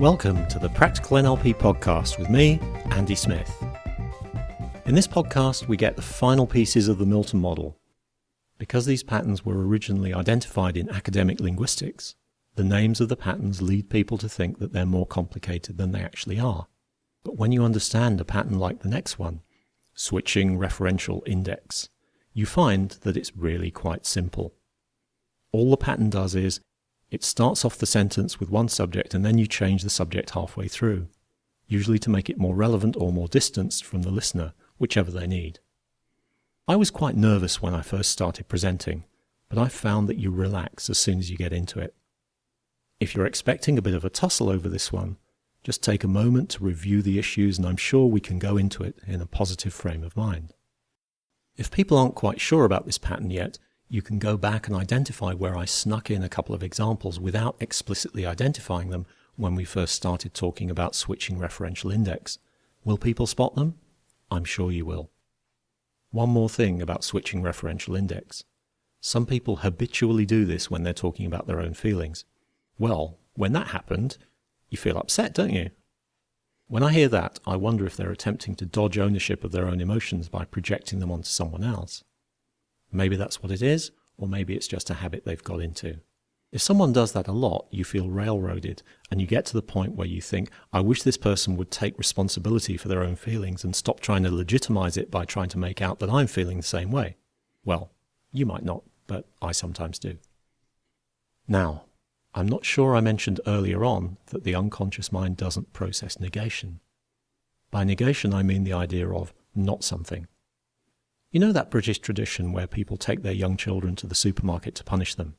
Welcome to the Practical NLP podcast with me, Andy Smith. In this podcast, we get the final pieces of the Milton model. Because these patterns were originally identified in academic linguistics, the names of the patterns lead people to think that they're more complicated than they actually are. But when you understand a pattern like the next one, switching referential index, you find that it's really quite simple. All the pattern does is, it starts off the sentence with one subject and then you change the subject halfway through, usually to make it more relevant or more distanced from the listener, whichever they need. I was quite nervous when I first started presenting, but I found that you relax as soon as you get into it. If you're expecting a bit of a tussle over this one, just take a moment to review the issues and I'm sure we can go into it in a positive frame of mind. If people aren't quite sure about this pattern yet, you can go back and identify where I snuck in a couple of examples without explicitly identifying them when we first started talking about switching referential index. Will people spot them? I'm sure you will. One more thing about switching referential index. Some people habitually do this when they're talking about their own feelings. Well, when that happened, you feel upset, don't you? When I hear that, I wonder if they're attempting to dodge ownership of their own emotions by projecting them onto someone else. Maybe that's what it is, or maybe it's just a habit they've got into. If someone does that a lot, you feel railroaded, and you get to the point where you think, I wish this person would take responsibility for their own feelings and stop trying to legitimize it by trying to make out that I'm feeling the same way. Well, you might not, but I sometimes do. Now, I'm not sure I mentioned earlier on that the unconscious mind doesn't process negation. By negation, I mean the idea of not something. You know that British tradition where people take their young children to the supermarket to punish them?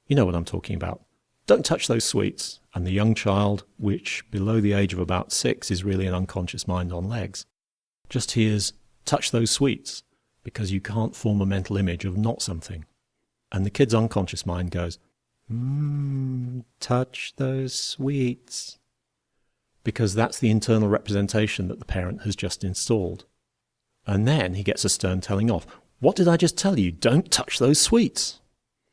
You know what I'm talking about. Don't touch those sweets. And the young child, which below the age of about 6 is really an unconscious mind on legs, just hears, touch those sweets, because you can't form a mental image of not something. And the kid's unconscious mind goes, touch those sweets. Because that's the internal representation that the parent has just installed. And then he gets a stern telling off. What did I just tell you? Don't touch those sweets.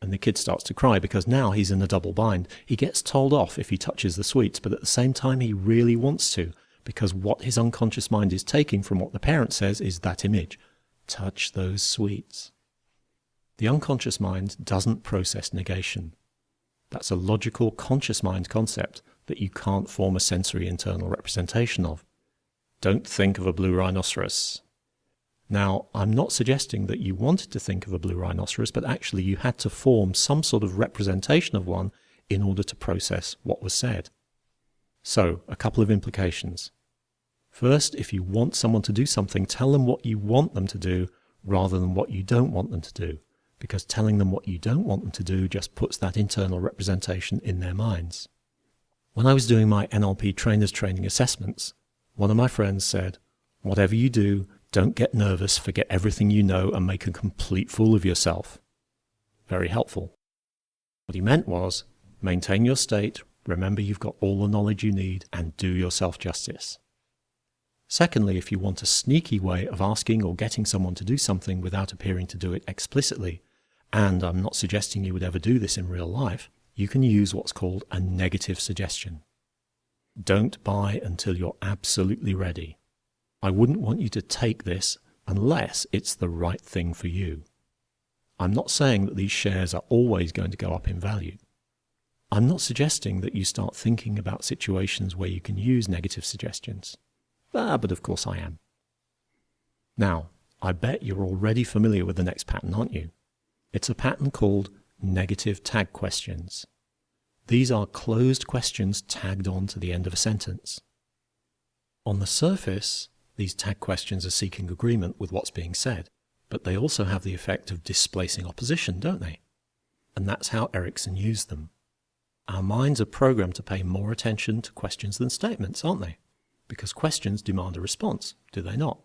And the kid starts to cry because now he's in a double bind. He gets told off if he touches the sweets, but at the same time he really wants to, because what his unconscious mind is taking from what the parent says is that image. Touch those sweets. The unconscious mind doesn't process negation. That's a logical, conscious mind concept that you can't form a sensory internal representation of. Don't think of a blue rhinoceros. Now, I'm not suggesting that you wanted to think of a blue rhinoceros, but actually you had to form some sort of representation of one in order to process what was said. So, a couple of implications. First, if you want someone to do something, tell them what you want them to do rather than what you don't want them to do, because telling them what you don't want them to do just puts that internal representation in their minds. When I was doing my NLP trainers training assessments, one of my friends said, whatever you do, don't get nervous, forget everything you know and make a complete fool of yourself. Very helpful. What he meant was, maintain your state, remember you've got all the knowledge you need, and do yourself justice. Secondly, if you want a sneaky way of asking or getting someone to do something without appearing to do it explicitly, and I'm not suggesting you would ever do this in real life, you can use what's called a negative suggestion. Don't buy until you're absolutely ready. I wouldn't want you to take this unless it's the right thing for you. I'm not saying that these shares are always going to go up in value. I'm not suggesting that you start thinking about situations where you can use negative suggestions. But of course I am. Now, I bet you're already familiar with the next pattern, aren't you? It's a pattern called negative tag questions. These are closed questions tagged on to the end of a sentence. On the surface, these tag questions are seeking agreement with what's being said, but they also have the effect of displacing opposition, don't they? And that's how Erickson used them. Our minds are programmed to pay more attention to questions than statements, aren't they? Because questions demand a response, do they not?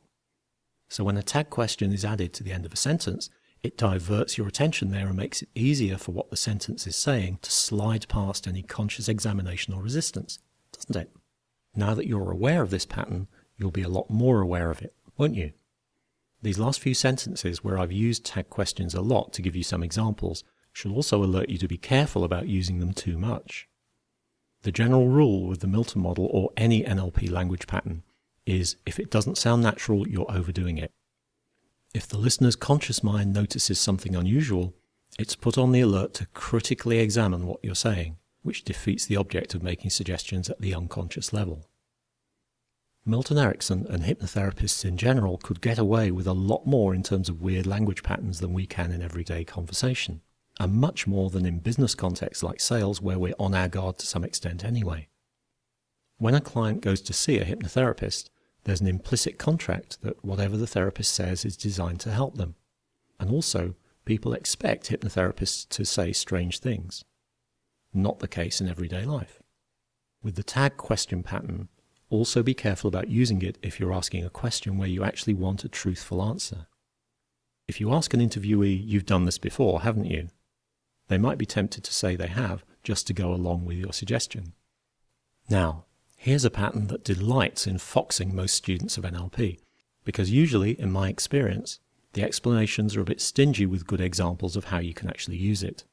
So when a tag question is added to the end of a sentence, it diverts your attention there and makes it easier for what the sentence is saying to slide past any conscious examination or resistance, doesn't it? Now that you're aware of this pattern, you'll be a lot more aware of it, won't you? These last few sentences where I've used tag questions a lot to give you some examples should also alert you to be careful about using them too much. The general rule with the Milton model or any NLP language pattern is if it doesn't sound natural, you're overdoing it. If the listener's conscious mind notices something unusual, it's put on the alert to critically examine what you're saying, which defeats the object of making suggestions at the unconscious level. Milton Erickson and hypnotherapists in general could get away with a lot more in terms of weird language patterns than we can in everyday conversation, and much more than in business contexts like sales where we're on our guard to some extent anyway. When a client goes to see a hypnotherapist, there's an implicit contract that whatever the therapist says is designed to help them. And also, people expect hypnotherapists to say strange things. Not the case in everyday life. With the tag question pattern, also be careful about using it if you're asking a question where you actually want a truthful answer. If you ask an interviewee, "You've done this before, haven't you?" they might be tempted to say they have, just to go along with your suggestion. Now, here's a pattern that delights in foxing most students of NLP, because usually, in my experience, the explanations are a bit stingy with good examples of how you can actually use it.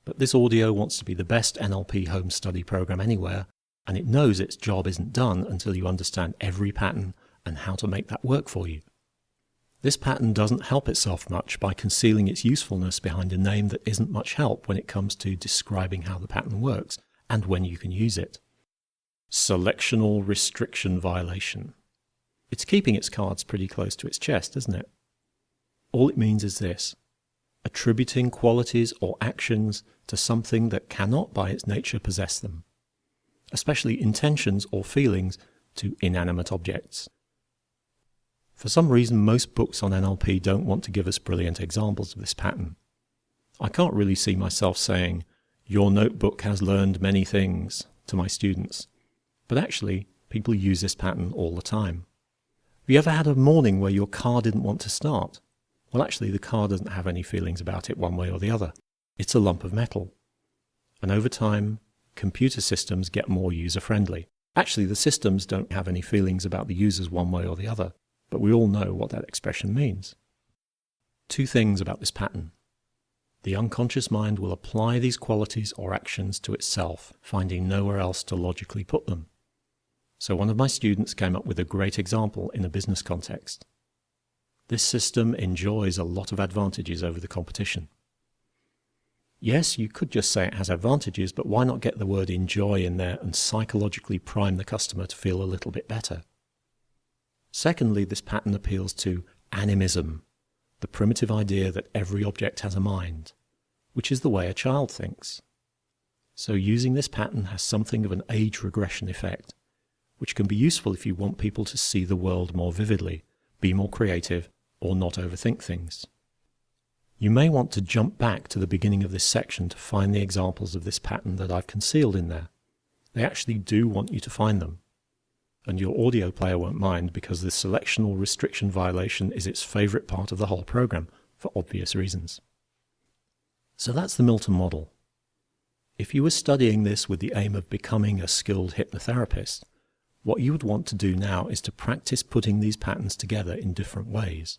But this audio wants to be the best NLP home study program anywhere, and it knows its job isn't done until you understand every pattern and how to make that work for you. This pattern doesn't help itself much by concealing its usefulness behind a name that isn't much help when it comes to describing how the pattern works and when you can use it. Selectional restriction violation. It's keeping its cards pretty close to its chest, isn't it? All it means is this: attributing qualities or actions to something that cannot by its nature possess them, especially intentions or feelings to inanimate objects. For some reason, most books on NLP don't want to give us brilliant examples of this pattern. I can't really see myself saying, "Your notebook has learned many things," to my students. But actually, people use this pattern all the time. Have you ever had a morning where your car didn't want to start? Well, actually, the car doesn't have any feelings about it one way or the other. It's a lump of metal. And over time, computer systems get more user-friendly. Actually, the systems don't have any feelings about the users one way or the other, but we all know what that expression means. Two things about this pattern. The unconscious mind will apply these qualities or actions to itself, finding nowhere else to logically put them. So one of my students came up with a great example in a business context. This system enjoys a lot of advantages over the competition. Yes, you could just say it has advantages, but why not get the word enjoy in there and psychologically prime the customer to feel a little bit better? Secondly, this pattern appeals to animism, the primitive idea that every object has a mind, which is the way a child thinks. So using this pattern has something of an age regression effect, which can be useful if you want people to see the world more vividly, be more creative, or not overthink things. You may want to jump back to the beginning of this section to find the examples of this pattern that I've concealed in there. They actually do want you to find them. And your audio player won't mind because the selectional restriction violation is its favorite part of the whole program, for obvious reasons. So that's the Milton model. If you were studying this with the aim of becoming a skilled hypnotherapist, what you would want to do now is to practice putting these patterns together in different ways,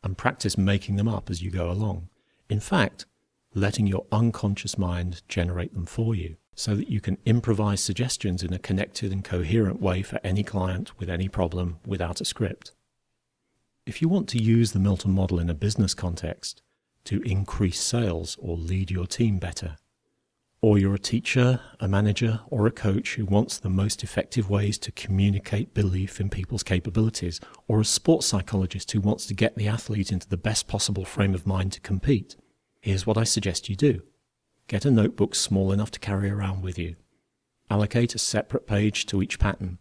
and practice making them up as you go along. In fact, letting your unconscious mind generate them for you, so that you can improvise suggestions in a connected and coherent way for any client with any problem without a script. If you want to use the Milton model in a business context to increase sales or lead your team better, or you're a teacher, a manager, or a coach who wants the most effective ways to communicate belief in people's capabilities, or a sports psychologist who wants to get the athlete into the best possible frame of mind to compete, here's what I suggest you do. Get a notebook small enough to carry around with you. Allocate a separate page to each pattern,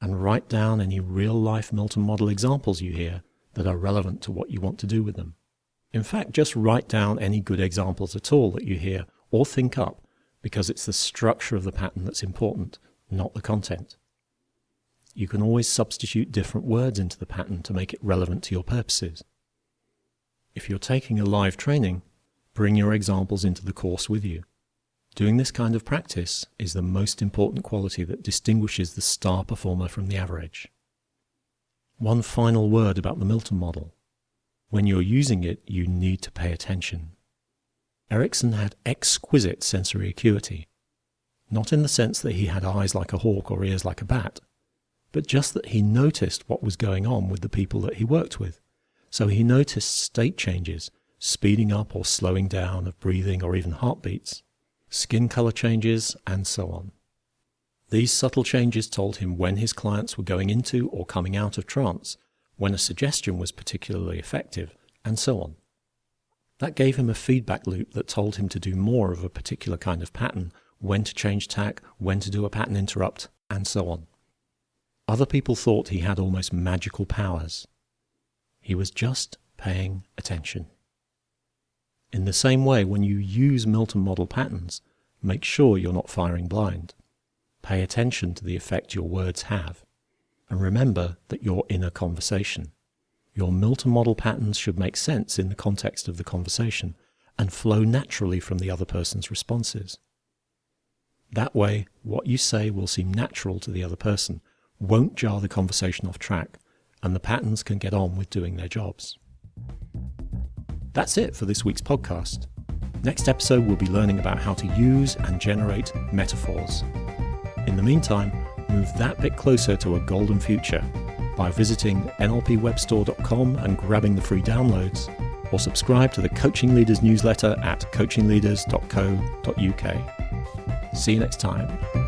and write down any real-life Milton model examples you hear that are relevant to what you want to do with them. In fact, just write down any good examples at all that you hear or think up, because it's the structure of the pattern that's important, not the content. You can always substitute different words into the pattern to make it relevant to your purposes. If you're taking a live training, bring your examples into the course with you. Doing this kind of practice is the most important quality that distinguishes the star performer from the average. One final word about the Milton model. When you're using it, you need to pay attention. Erickson had exquisite sensory acuity. Not in the sense that he had eyes like a hawk or ears like a bat, but just that he noticed what was going on with the people that he worked with. So he noticed state changes, speeding up or slowing down of breathing or even heartbeats, skin color changes, and so on. These subtle changes told him when his clients were going into or coming out of trance, when a suggestion was particularly effective, and so on. That gave him a feedback loop that told him to do more of a particular kind of pattern, when to change tack, when to do a pattern interrupt, and so on. Other people thought he had almost magical powers. He was just paying attention. In the same way, when you use Milton model patterns, make sure you're not firing blind. Pay attention to the effect your words have. And remember that you're in a conversation. Your Milton model patterns should make sense in the context of the conversation and flow naturally from the other person's responses. That way, what you say will seem natural to the other person, won't jar the conversation off track, and the patterns can get on with doing their jobs. That's it for this week's podcast. Next episode, we'll be learning about how to use and generate metaphors. In the meantime, move that bit closer to a golden future by visiting nlpwebstore.com and grabbing the free downloads, or subscribe to the Coaching Leaders newsletter at coachingleaders.co.uk. See you next time.